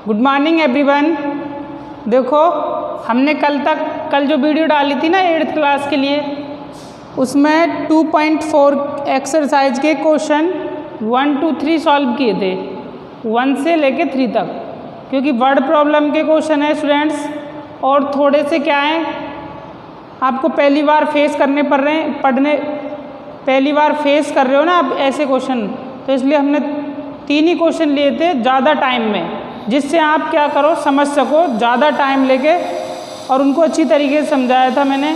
Good morning everyone. देखो हमने कल जो वीडियो डाली थी ना 8th क्लास के लिए, उसमें 2.4 एक्सरसाइज के क्वेश्चन 1 to 3 सॉल्व किए थे, 1 से लेके 3 तक, क्योंकि वर्ड प्रॉब्लम के क्वेश्चन है स्टूडेंट्स, और थोड़े से क्या है आपको पहली बार फेस करने पड़ रहे हैं, पहली बार फेस कर रहे हो ना आप ऐसे क्वेश्चन, तो इसलिए हमने 3 ही क्वेश्चन लिए थे ज़्यादा टाइम में, जिससे आप क्या करो समझ सको ज़्यादा टाइम लेके, और उनको अच्छी तरीके से समझाया था मैंने,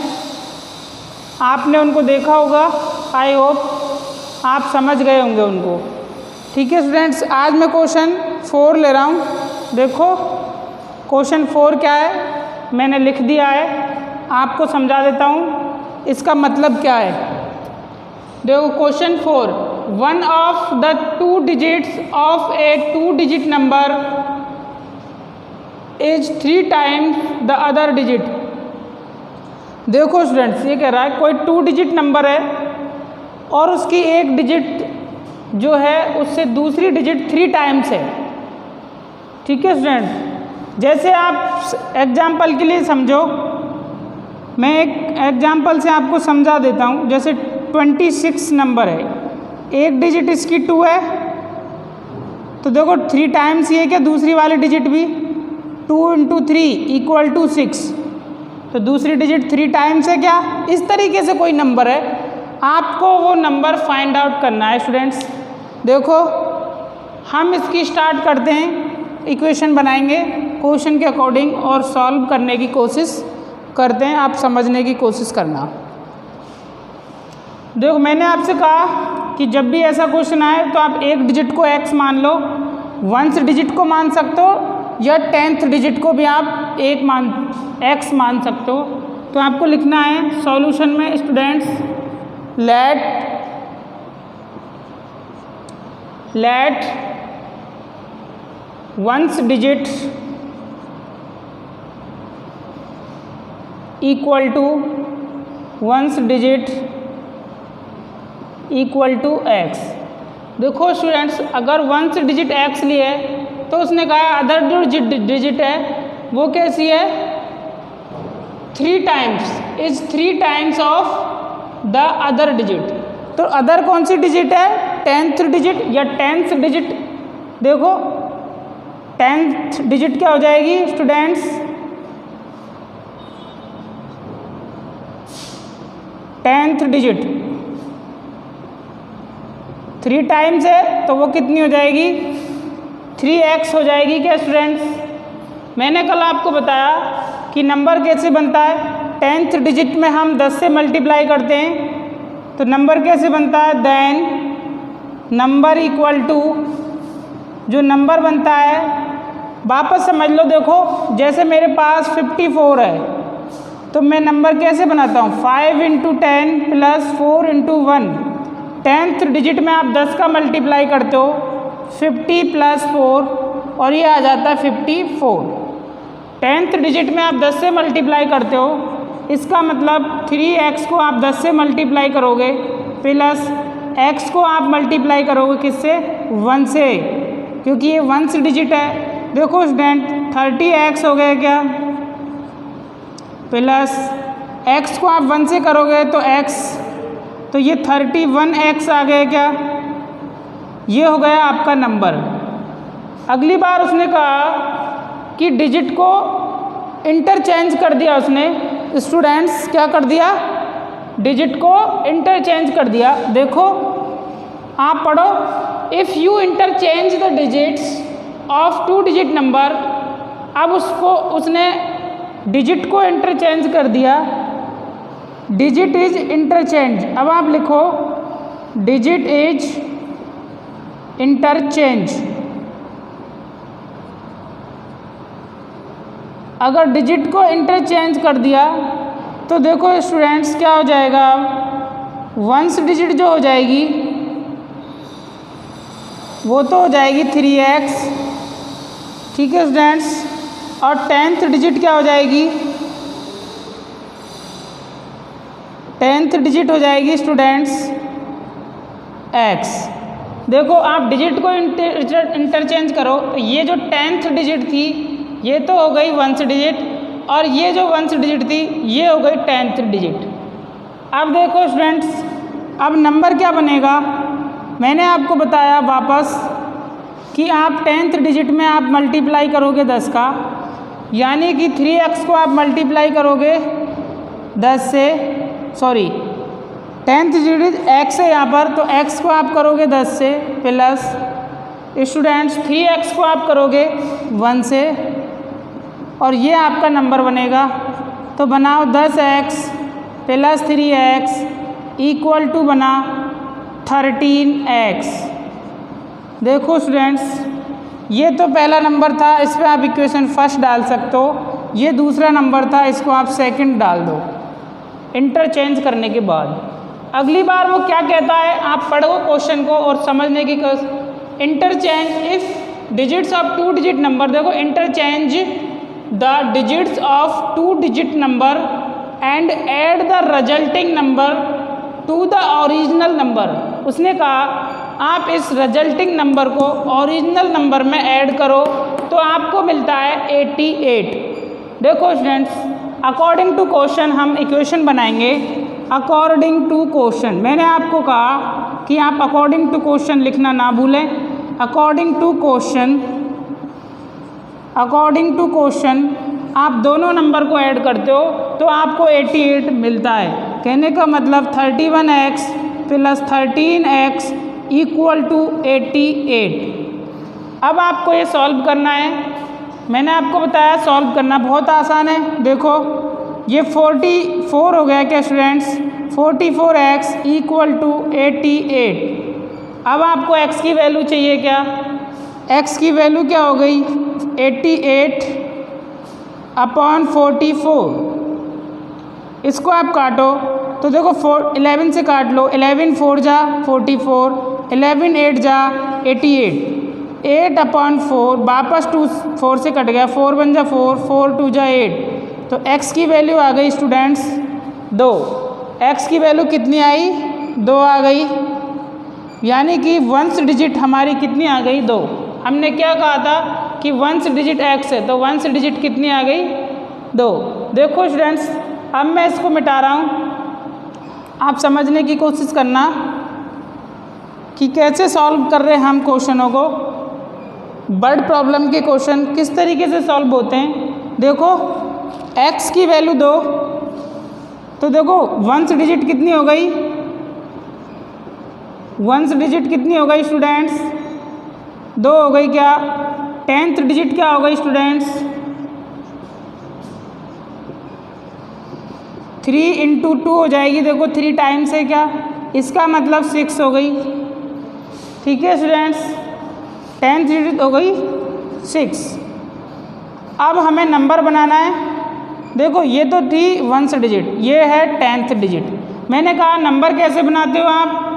आपने उनको देखा होगा, आई होप आप समझ गए होंगे उनको। ठीक है स्टूडेंट्स, आज मैं क्वेश्चन 4 ले रहा हूँ। देखो क्वेश्चन 4 क्या है, मैंने लिख दिया है, आपको समझा देता हूँ इसका मतलब क्या है। देखो question 4, one of the 2 digits of A 2 digit number is 3 times the other digit. देखो स्टूडेंट्स ये कह रहा है कोई 2 डिजिट नंबर है और उसकी एक डिजिट जो है उससे दूसरी डिजिट 3 टाइम्स है। ठीक है स्टूडेंट, जैसे आप एग्जाम्पल के लिए समझो, मैं एक एग्जाम्पल से आपको समझा देता हूँ। जैसे 26 नंबर है, एक डिजिट इसकी 2 है, तो देखो 3 टाइम्स ये क्या दूसरी वाली डिजिट भी 2 × 3 = 6, तो दूसरी डिजिट 3 टाइम्स है क्या। इस तरीके से कोई नंबर है, आपको वो नंबर फाइंड आउट करना है स्टूडेंट्स। देखो हम इसकी स्टार्ट करते हैं, इक्वेशन बनाएंगे क्वेश्चन के अकॉर्डिंग और सॉल्व करने की कोशिश करते हैं, आप समझने की कोशिश करना। देखो मैंने आपसे कहा कि जब भी ऐसा क्वेश्चन आए तो आप एक डिजिट को x मान लो, 1th डिजिट को मान सकते हो, या 10th डिजिट को भी आप x मान सकते हो। तो आपको लिखना है सॉल्यूशन में students, let 1th digit equal to 1th digit equal to x। देखो स्टूडेंट्स अगर 1th डिजिट x लिए तो उसने कहा अदर जो डिजिट है वो कैसी है, 3 times, is 3 times of the other digit. तो अदर कौन सी डिजिट है, 10th डिजिट या 10th डिजिट। देखो 10th डिजिट क्या हो जाएगी स्टूडेंट्स, 10th डिजिट 3 टाइम्स है तो वो कितनी हो जाएगी, 3x हो जाएगी क्या स्टूडेंट्स। मैंने कल आपको बताया कि नंबर कैसे बनता है, 10th डिजिट में हम 10 से मल्टीप्लाई करते हैं, तो नंबर कैसे बनता है, देन नंबर इक्वल टू, जो नंबर बनता है वापस समझ लो। देखो जैसे मेरे पास 54 है तो मैं नंबर कैसे बनाता हूँ, 5 × 10 + 4 × 1। 10th डिजिट में आप 10 का मल्टीप्लाई करते हो, 50 + 4 और ये आ जाता है 54। 10th डिजिट में आप 10 से मल्टीप्लाई करते हो, इसका मतलब 3x को आप 10 से मल्टीप्लाई करोगे प्लस x को आप मल्टीप्लाई करोगे किससे, 1 से, क्योंकि ये 1th डिजिट है। देखो स्टूडेंट 30x हो गया क्या, प्लस x को आप 1 से करोगे तो x, तो ये 31x आ गया क्या, ये हो गया आपका नंबर। अगली बार उसने कहा कि डिजिट को इंटरचेंज कर दिया उसने, स्टूडेंट्स क्या कर दिया, डिजिट को इंटरचेंज कर दिया। देखो आप पढ़ो, if you interchange the digits of 2 digit number. अब उसने डिजिट को इंटरचेंज कर दिया, डिजिट इज इंटरचेंज। अब आप लिखो डिजिट इज इंटरचेंज। अगर डिजिट को इंटरचेंज कर दिया तो देखो स्टूडेंट्स क्या हो जाएगा, 1th डिजिट जो हो जाएगी वो तो हो जाएगी 3x। ठीक है स्टूडेंट्स, और 10th डिजिट क्या हो जाएगी, 10th डिजिट हो जाएगी स्टूडेंट्स x। देखो आप डिजिट को इंटरचेंज करो तो ये जो 10th डिजिट थी ये तो हो गई 1st डिजिट और ये जो 1st डिजिट थी ये हो गई 10th डिजिट। अब देखो स्टूडेंट्स, अब नंबर क्या बनेगा, मैंने आपको बताया वापस कि आप 10th डिजिट में आप मल्टीप्लाई करोगे 10 का, यानी कि 3x को आप मल्टीप्लाई करोगे 10 से, सॉरी 10th डिजिट x है यहाँ पर, तो x को आप करोगे 10 से प्लस स्टूडेंट्स 3x को आप करोगे 1 से और ये आपका नंबर बनेगा। तो बनाओ 10x plus 3x equal to बना 13x। देखो स्टूडेंट्स, ये तो पहला नंबर था, इस पर आप इक्वेशन फर्स्ट डाल सकते हो, ये दूसरा नंबर था, इसको आप सेकंड डाल दो इंटरचेंज करने के बाद। अगली बार वो क्या कहता है आप पढ़ो क्वेश्चन को और समझने की कोशिश। Interchange if digits of 2 digit number, देखो interchange the digits of 2 digit number and add the resulting number to the original number. उसने कहा आप इस रिजल्टिंग नंबर को ओरिजिनल नंबर में ऐड करो तो आपको मिलता है 88। देखो स्टूडेंट्स, अकॉर्डिंग टू क्वेश्चन हम इक्वेशन बनाएंगे। अकॉर्डिंग टू क्वेश्चन मैंने आपको कहा कि आप अकॉर्डिंग टू क्वेश्चन लिखना ना भूलें। अकॉर्डिंग टू क्वेश्चन आप दोनों नंबर को ऐड करते हो तो आपको 88 मिलता है। कहने का मतलब 31x plus 13x equal to 88। अब आपको ये सॉल्व करना है, मैंने आपको बताया सॉल्व करना बहुत आसान है। देखो ये 44 हो गया क्या स्टूडेंट्स, 44x इक्वल टू 88। अब आपको x की वैल्यू चाहिए क्या, x की वैल्यू क्या हो गई 88 अपॉन 44। इसको आप काटो तो देखो 11 से काट लो, 11 4 जा 44, 11 8 जा 88, 8 अपॉन 4 वापस 2 4 से कट गया, 4 1 जा 4, 4 2 जा 8। तो x की वैल्यू आ गई स्टूडेंट्स 2। x की वैल्यू कितनी आई 2 आ गई, यानी कि 1st डिजिट हमारी कितनी आ गई 2। हमने क्या कहा था कि 1st डिजिट x है, तो 1st डिजिट कितनी आ गई 2। देखो स्टूडेंट्स, अब मैं इसको मिटा रहा हूँ, आप समझने की कोशिश करना कि कैसे सॉल्व कर रहे हैं हम क्वेश्चनों को। वर्ड प्रॉब्लम के क्वेश्चन किस तरीके से सॉल्व होते हैं। देखो x की वैल्यू 2, तो देखो 1st डिजिट कितनी हो गई, 1st डिजिट कितनी हो गई स्टूडेंट्स 2 हो गई क्या। 10th डिजिट क्या हो गई स्टूडेंट्स 3 इंटू 2 हो जाएगी। देखो 3 टाइम्स है क्या, इसका मतलब 6 हो गई। ठीक है स्टूडेंट्स, 10th डिजिट हो गई 6। अब हमें नंबर बनाना है। देखो ये तो थी 1st डिजिट, ये है 10th डिजिट। मैंने कहा नंबर कैसे बनाते हो आप,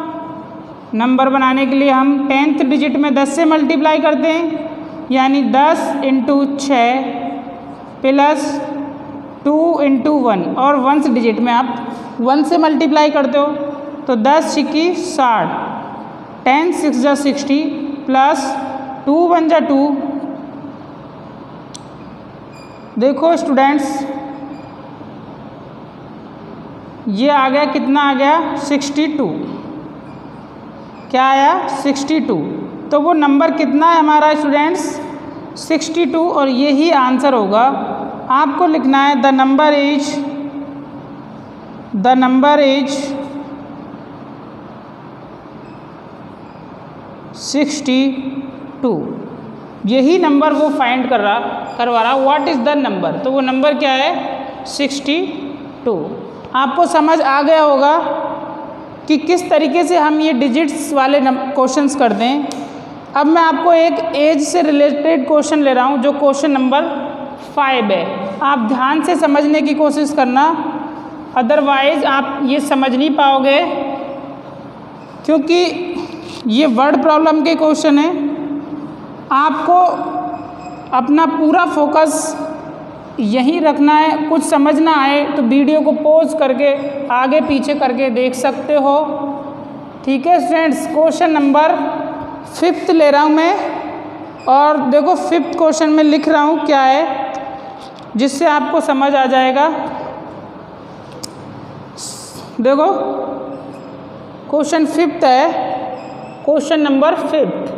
नंबर बनाने के लिए हम 10th डिजिट में 10 से मल्टीप्लाई करते हैं, यानी 10 इंटू 6 प्लस 2 इंटू 1, और 1st डिजिट में आप 1 से मल्टीप्लाई करते हो तो 10 छिक्की 60, 10 6 जा 60 प्लस 2 1 जा 2। देखो स्टूडेंट्स, ये आ गया कितना आ गया 62। क्या आया 62। तो वो नंबर कितना है हमारा स्टूडेंट्स 62, और यही आंसर होगा। आपको लिखना है द नंबर इज 62। यही नंबर वो फाइंड करवा रहा व्हाट इज़ द नंबर, तो वो नंबर क्या है 62। आपको समझ आ गया होगा कि किस तरीके से हम ये डिजिट्स वाले क्वेश्चंस करते हैं। अब मैं आपको एक एज से रिलेटेड क्वेश्चन ले रहा हूँ जो क्वेश्चन नंबर 5 है। आप ध्यान से समझने की कोशिश करना, अदरवाइज़ आप ये समझ नहीं पाओगे, क्योंकि ये वर्ड प्रॉब्लम के क्वेश्चन है। आपको अपना पूरा फोकस यहीं रखना है। कुछ समझ ना आए तो वीडियो को पॉज करके आगे पीछे करके देख सकते हो। ठीक है स्टूडेंट्स, क्वेश्चन नंबर फिफ्थ ले रहा हूँ मैं, और देखो फिफ्थ क्वेश्चन में लिख रहा हूँ क्या है, जिससे आपको समझ आ जाएगा। देखो क्वेश्चन फिफ्थ है, question number fifth.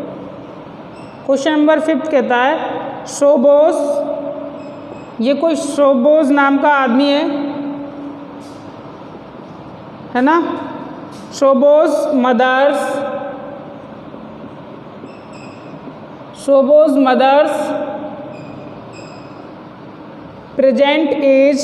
Question number fifth कहता है सोबोस, ये कोई सोबोस नाम का आदमी है ना। सोबोस mother's present age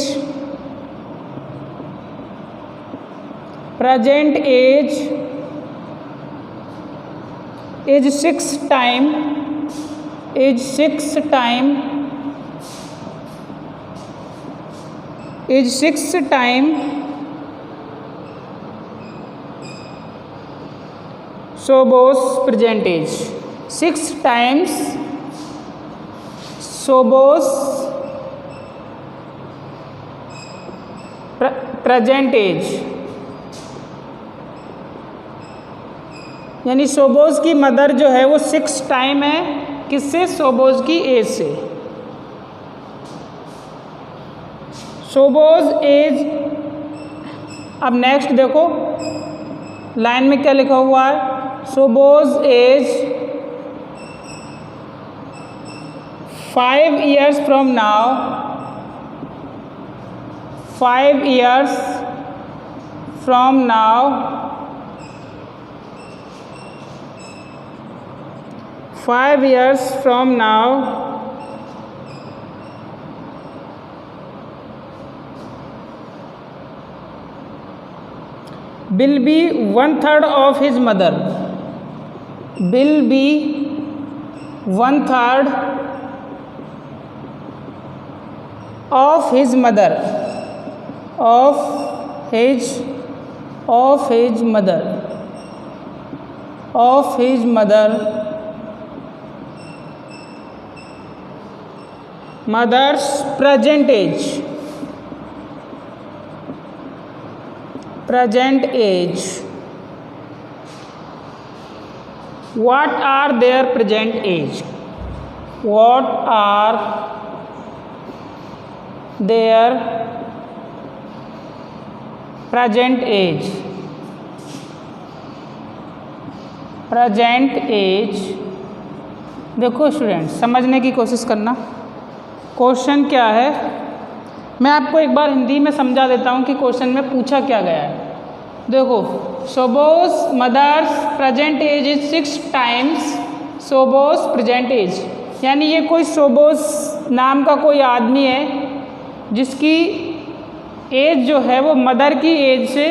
is 6 time Sobos present age, 6 times Sobos present age, यानी सोबोस की मदर जो है वो 6 टाइम है किससे, सोबोस की एज से। सोबोस एज, अब नेक्स्ट देखो लाइन में क्या लिखा हुआ है, सोबोस as 5 years from now, 5 years from now will be 1/3 of his mother, will be 1/3 of his mother, of his mother's present age, what are their present age, present age। देखो student समझने की कोशिश करना, क्वेश्चन क्या है, मैं आपको एक बार हिंदी में समझा देता हूँ कि क्वेश्चन में पूछा क्या गया है। देखो सोबोस mother's present age is 6 times सोबोस प्रेजेंट एज, यानी ये कोई सोबोस नाम का कोई आदमी है जिसकी एज जो है वो मदर की एज से,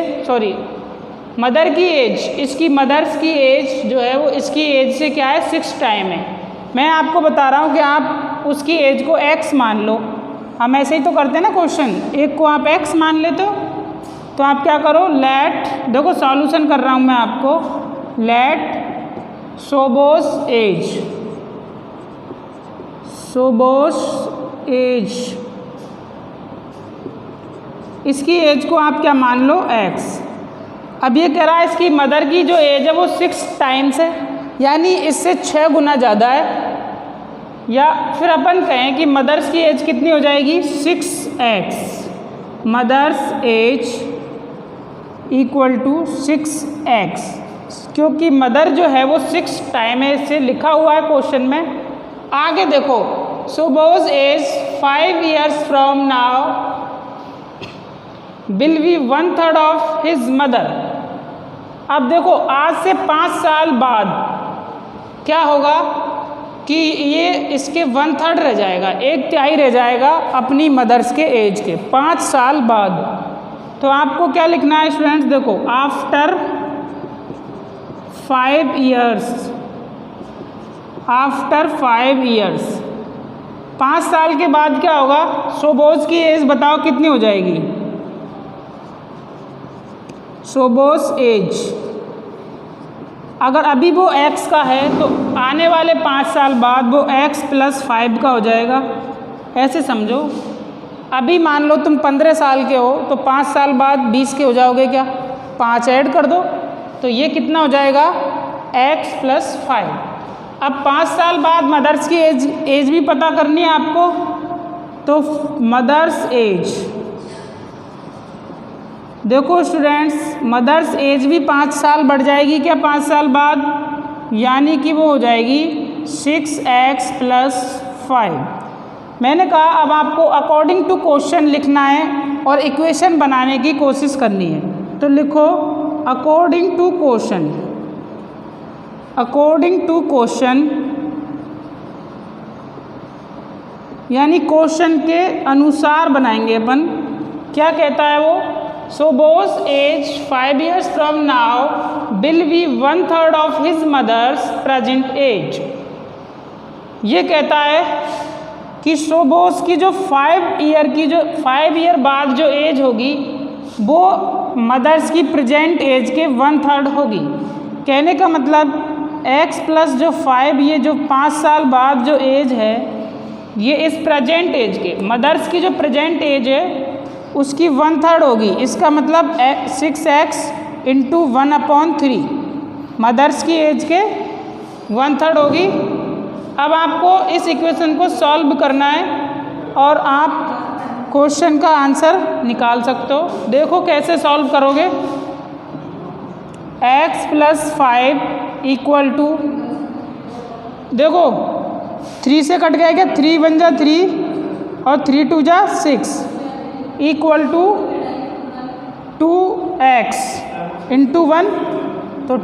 मदर की एज, इसकी मदर्स की एज जो है वो इसकी एज से क्या है, 6 टाइम है। मैं आपको बता रहा हूँ कि आप उसकी एज को x मान लो, हम ऐसे ही तो करते हैं ना क्वेश्चन, एक को आप x मान लेते हो, तो आप क्या करो, लेट, देखो सॉल्यूशन कर रहा हूँ मैं आपको, लेट सोबोस एज, इसकी एज को आप क्या मान लो, x। अब ये कह रहा है इसकी मदर की जो एज है वो 6 टाइम्स है, यानी इससे 6 गुना ज़्यादा है, या फिर अपन कहें कि मदर्स की एज कितनी हो जाएगी, 6x, mother's as equal to 6x, क्योंकि मदर जो है वो 6 टाइम है, इससे लिखा हुआ है क्वेश्चन में। आगे देखो सोबोस as 5 years from now will be 1/3 of his mother। अब देखो आज से 5 साल बाद क्या होगा कि ये इसके 1/3 रह जाएगा, 1/3 रह जाएगा अपनी मदर्स के एज के 5 साल बाद। तो आपको क्या लिखना है स्टूडेंट्स, देखो आफ्टर 5 years, 5 साल के बाद क्या होगा, सोबोस की एज बताओ कितनी हो जाएगी, सोबोस एज अगर अभी वो x का है तो आने वाले 5 साल बाद वो x + 5 का हो जाएगा। ऐसे समझो, अभी मान लो तुम 15 साल के हो तो 5 साल बाद 20 के हो जाओगे क्या, 5 ऐड कर दो तो ये कितना हो जाएगा, x + 5। अब 5 साल बाद मदर्स की एज भी पता करनी है आपको, तो मदर्स एज, देखो स्टूडेंट्स मदर्स एज भी 5 साल बढ़ जाएगी क्या 5 साल बाद, यानी कि वो हो जाएगी 6x + 5। मैंने कहा अब आपको अकॉर्डिंग टू क्वेश्चन लिखना है और इक्वेशन बनाने की कोशिश करनी है। तो लिखो according to question, according to question यानी क्वेश्चन के अनुसार बनाएंगे अपन। क्या कहता है वो, suppose age 5 years from now will be 1/3 of his mother's present age। ये कहता है कि सोबोज की जो 5 ईयर बाद जो एज होगी वो मदर्स की प्रेजेंट एज के 1/3 होगी। कहने का मतलब x + जो 5, ये जो 5 साल बाद जो एज है ये इस प्रेजेंट एज के, मदर्स की जो प्रेजेंट एज है उसकी 1/3 होगी। इसका मतलब 6x × 1/3 मदर्स की एज के 1/3 होगी। अब आपको इस इक्वेशन को सॉल्व करना है और आप क्वेश्चन का आंसर निकाल सकते हो। देखो कैसे सॉल्व करोगे। x + 5 = देखो 3 से कट गया क्या, 3 × 1 = 3 और 3 × 2 = 6 = 2x × 1, तो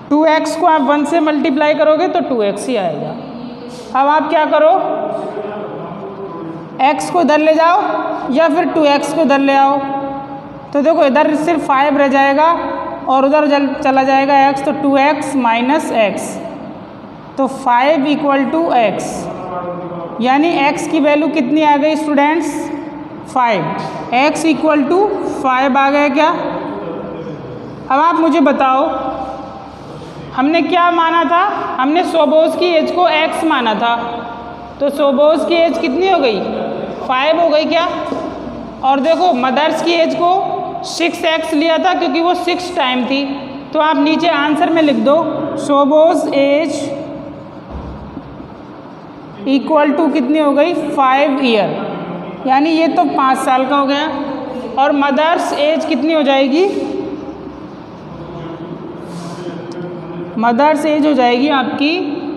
2x को आप 1 से मल्टीप्लाई करोगे तो 2x ही आएगा। अब आप क्या करो, x को इधर ले जाओ या फिर 2x को इधर ले आओ। तो देखो इधर सिर्फ 5 रह जाएगा और उधर चला जाएगा x, तो 2x - x, तो 5 = x, यानी x की वैल्यू कितनी आ गई स्टूडेंट्स, 5। x = 5 आ गया क्या। अब आप मुझे बताओ हमने क्या माना था, हमने सोबोज की एज को x माना था, तो सोबोज की एज कितनी हो गई, 5 हो गई क्या। और देखो मदर्स की एज को 6x लिया था क्योंकि वो 6 टाइम थी, तो आप नीचे आंसर में लिख दो सोबोज एज = कितनी हो गई, 5 ईयर, यानी ये तो 5 साल का हो गया। और मदर्स एज कितनी हो जाएगी, मदर्स एज हो जाएगी आपकी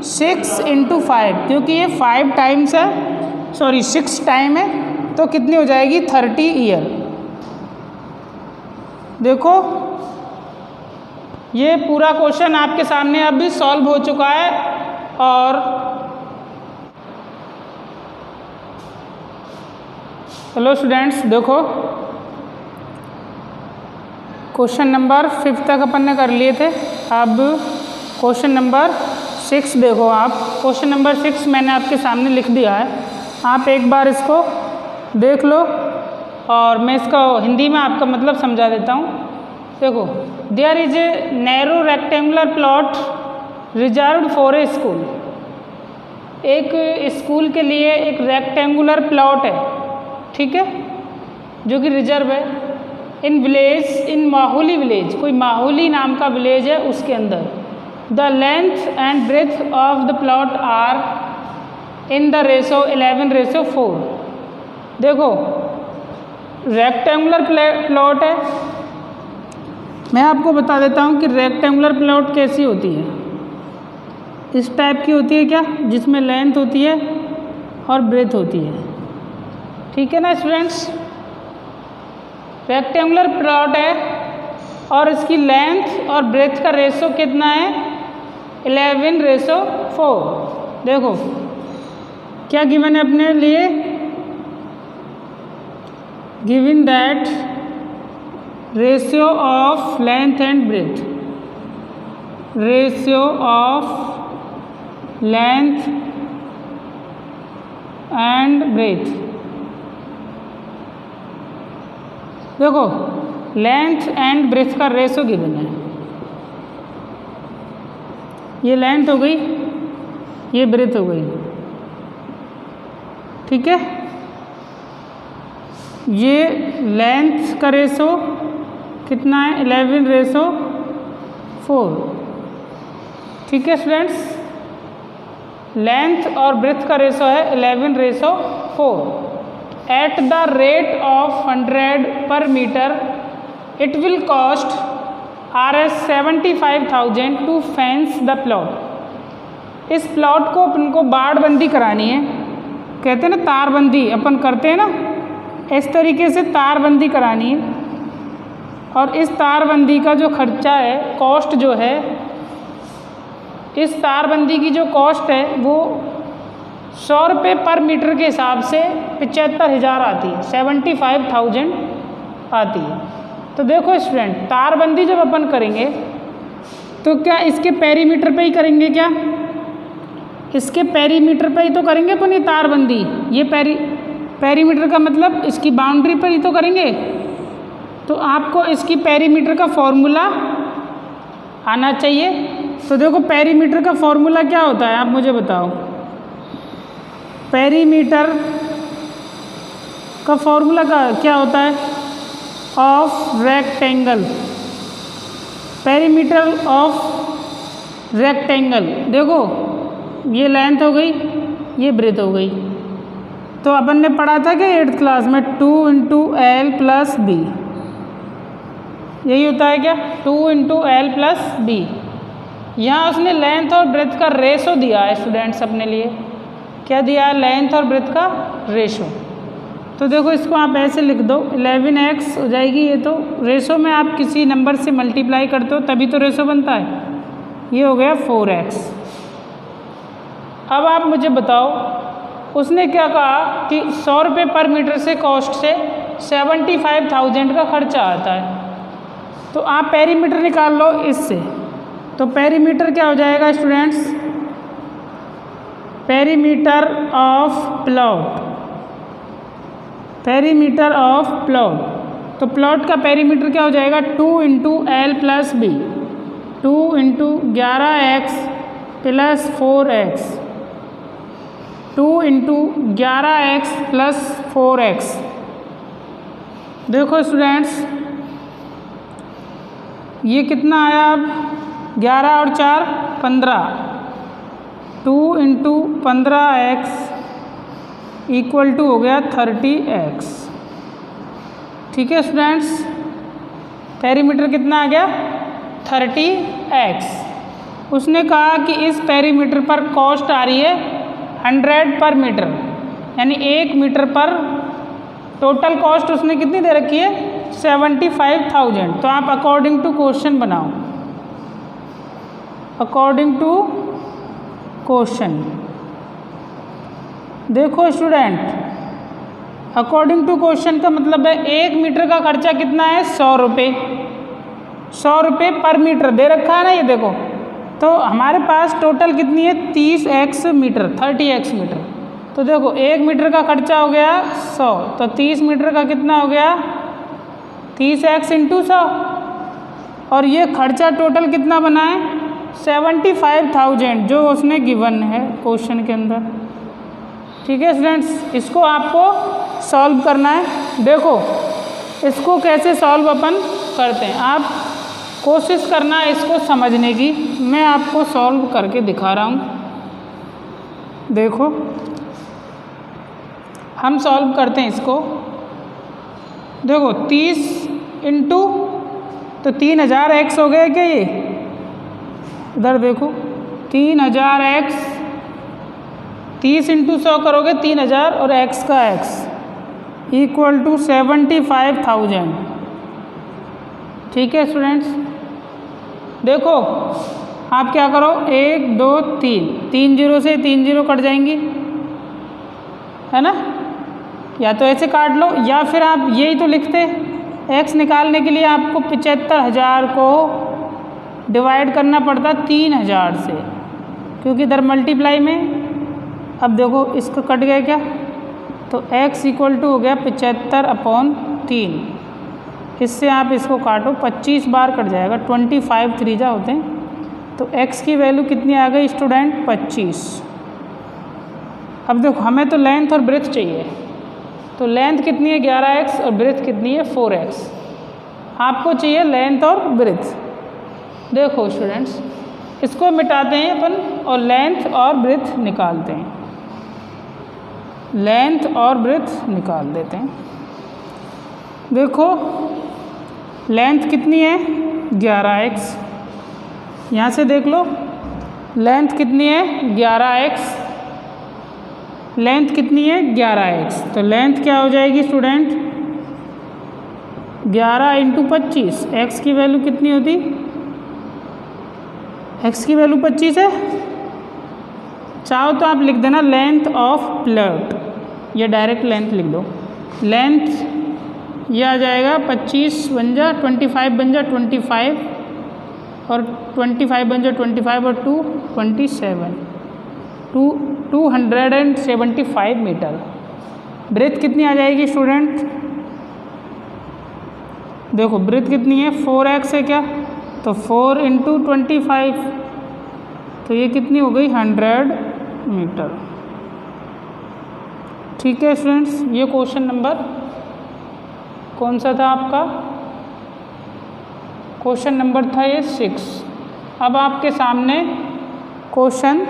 6 × 5, क्योंकि ये 5 टाइम्स है, सॉरी 6 टाइम है, तो कितनी हो जाएगी 30 ईयर। देखो ये पूरा क्वेश्चन आपके सामने अभी सॉल्व हो चुका है। और हेलो स्टूडेंट्स, देखो क्वेश्चन नंबर 5 तक अपन ने कर लिए थे। अब क्वेश्चन नंबर 6 देखो आप, क्वेश्चन नंबर 6 मैंने आपके सामने लिख दिया है, आप एक बार इसको देख लो और मैं इसका हिंदी में आपका मतलब समझा देता हूँ। देखो, there is a narrow rectangular plot reserved for a school. एक स्कूल के लिए एक रेक्टेंगुलर प्लॉट है, ठीक है, जो कि रिजर्व है। In village, in Mahauli village, कोई माहौली नाम का विलेज है, उसके अंदर the length and breadth of the plot are in the ratio 11:4। देखो रेक्टेंगुलर प्लॉट है, मैं आपको बता देता हूँ कि रेक्टेंगुलर प्लॉट कैसी होती है। इस टाइप की होती है क्या, जिसमें लेंथ होती है और ब्रेथ होती है, ठीक है ना स्टूडेंट्स। रेक्टेंगुलर प्लॉट है और इसकी लेंथ और ब्रेथ का रेशो कितना है, 11:4। देखो क्या गिवन है अपने लिए, given that ratio of length and breadth, ratio of length and breadth. देखो लेंथ एंड ब्रेथ का रेशो गिवन है, ये लेंथ हो गई, ये ब्रेथ हो गई, ठीक है। ये लेंथ का रेशो कितना है, 11:4 4। ठीक है स्टूडेंट्स, लेंथ और ब्रेथ का रेशो है 11:4। At the rate of 100 per metre it will cost Rs 75,000 to fence the plot. इस प्लॉट को अपन को बाड़बंदी करानी है, कहते हैं ना तारबंदी अपन करते हैं ना, इस तरीके से तारबंदी करानी है। और इस तारबंदी का जो खर्चा है, कॉस्ट जो है, इस तारबंदी की जो कॉस्ट है वो 100 रुपये पर मीटर के हिसाब से 75,000 आती है, 75,000 आती है। तो देखो स्टूडेंट, तारबंदी जब अपन करेंगे तो क्या इसके पेरीमीटर पे ही करेंगे? क्या इसके पेरीमीटर पे ही तो करेंगे अपन ये तारबंदी? ये पेरीमीटर का मतलब इसकी बाउंड्री पर ही तो करेंगे। तो आपको इसकी पेरीमीटर का फॉर्मूला आना चाहिए। तो देखो पेरीमीटर का फॉर्मूला क्या होता है, आप मुझे बताओ। पेरीमीटर का फॉर्मूला क्या होता है? Of rectangle, perimeter of rectangle. देखो ये लेंथ हो गई, ये ब्रेथ हो गई। तो अपन ने पढ़ा था कि 8th क्लास में 2 × L + B, यही होता है क्या? 2 × L + B। यहाँ उसने लेंथ और ब्रेथ का रेशो दिया है स्टूडेंट्स अपने लिए। क्या दिया है? लेंथ और ब्रेथ का रेशो। तो देखो इसको आप ऐसे लिख दो, 11x हो जाएगी ये। तो रेशो में आप किसी नंबर से मल्टीप्लाई करते हो तभी तो रेशो बनता है। ये हो गया 4x। अब आप मुझे बताओ, उसने क्या कहा कि 100 रुपये पर मीटर से कॉस्ट से 75,000 का खर्चा आता है। तो आप पेरीमीटर निकाल लो इससे। तो पेरीमीटर क्या हो जाएगा students? Perimeter of plot, perimeter of plot. तो प्लॉट का पेरीमीटर क्या हो जाएगा? 2 × L + B, 2 × 11x + 4x, 2 × 11x + 4x। देखो स्टूडेंट्स ये कितना आया? अब 11 और 4 15, 2 × 15x इक्वल टू हो गया 30x। ठीक है स्टूडेंट्स, पेरीमीटर कितना आ गया? 30x। उसने कहा कि इस पेरीमीटर पर कॉस्ट आ रही है 100 पर मीटर, यानी 1 मीटर पर टोटल कॉस्ट उसने कितनी दे रखी है? 75,000। तो आप अकॉर्डिंग टू क्वेश्चन बनाओ, अकॉर्डिंग टू क्वेश्चन। देखो स्टूडेंट, अकॉर्डिंग टू क्वेश्चन का मतलब है 1 मीटर का खर्चा कितना है? 100 रुपये। 100 रुपये पर मीटर दे रखा है ना, ये देखो। तो हमारे पास टोटल कितनी है? 30x metre, 30x metre. तो देखो 1 मीटर का खर्चा हो गया 100, तो 30 मीटर का कितना हो गया? 30x × 100। और ये खर्चा टोटल कितना बना है? 75,000, जो उसने गिवन है क्वेश्चन के अंदर। ठीक है स्टूडेंट्स, इसको आपको सॉल्व करना है। देखो इसको कैसे सॉल्व अपन करते हैं, आप कोशिश करना है इसको समझने की। मैं आपको सॉल्व करके दिखा रहा हूँ। देखो हम सॉल्व करते हैं इसको। देखो 30 × तो 3000x हो गया क्या? ये इधर देखो 3000x, 30 × 100 करोगे 3000 और x का x इक्वल टू 75,000। ठीक है स्टूडेंट्स, देखो आप क्या करो, 1 2 3, 3 0 से 3 0 कट जाएंगी, है ना? या तो ऐसे काट लो या फिर आप यही तो लिखते। x निकालने के लिए आपको 75,000 को डिवाइड करना पड़ता 3000 से, क्योंकि इधर मल्टीप्लाई में। अब देखो इसको कट गया क्या? तो x इक्वल टू हो गया 75/3। इससे आप इसको काटो, 25 बार कट जाएगा, 25 3 होते हैं। तो x की वैल्यू कितनी आ गई स्टूडेंट? 25। अब देखो हमें तो लेंथ और ब्रेथ चाहिए, तो लेंथ कितनी है 11x और ब्रेथ कितनी है 4x। आपको चाहिए लेंथ और ब्रेथ। देखो स्टूडेंट्स, इसको मिटाते हैं अपन और लेंथ और ब्रेथ निकालते हैं। लेंथ और ब्रेथ निकाल देते हैं। देखो लेंथ कितनी है 11x, यहाँ से देख लो लेंथ कितनी है 11x, लेंथ कितनी है 11x, तो लेंथ क्या हो जाएगी स्टूडेंट 11 इंटू 25, x की वैल्यू कितनी होती, x की वैल्यू 25 है। चाहो तो आप लिख देना लेंथ ऑफ प्लेट, या डायरेक्ट लेंथ लिख दो। लेंथ ये आ जाएगा 25 बन जा 25 बन जा 25 और 25 बन जा 25 और 2 27 275 मीटर। ब्रेथ कितनी आ जाएगी स्टूडेंट, देखो ब्रेथ कितनी है 4x है क्या, तो 4 इंटू 25, तो ये कितनी हो गई 100 मीटर। ठीक है स्टूडेंट्स, ये क्वेश्चन नंबर कौन सा था आपका, क्वेश्चन नंबर था ये 6। अब आपके सामने क्वेश्चन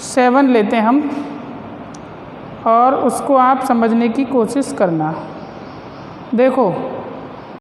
7 लेते हैं हम और उसको आप समझने की कोशिश करना। देखो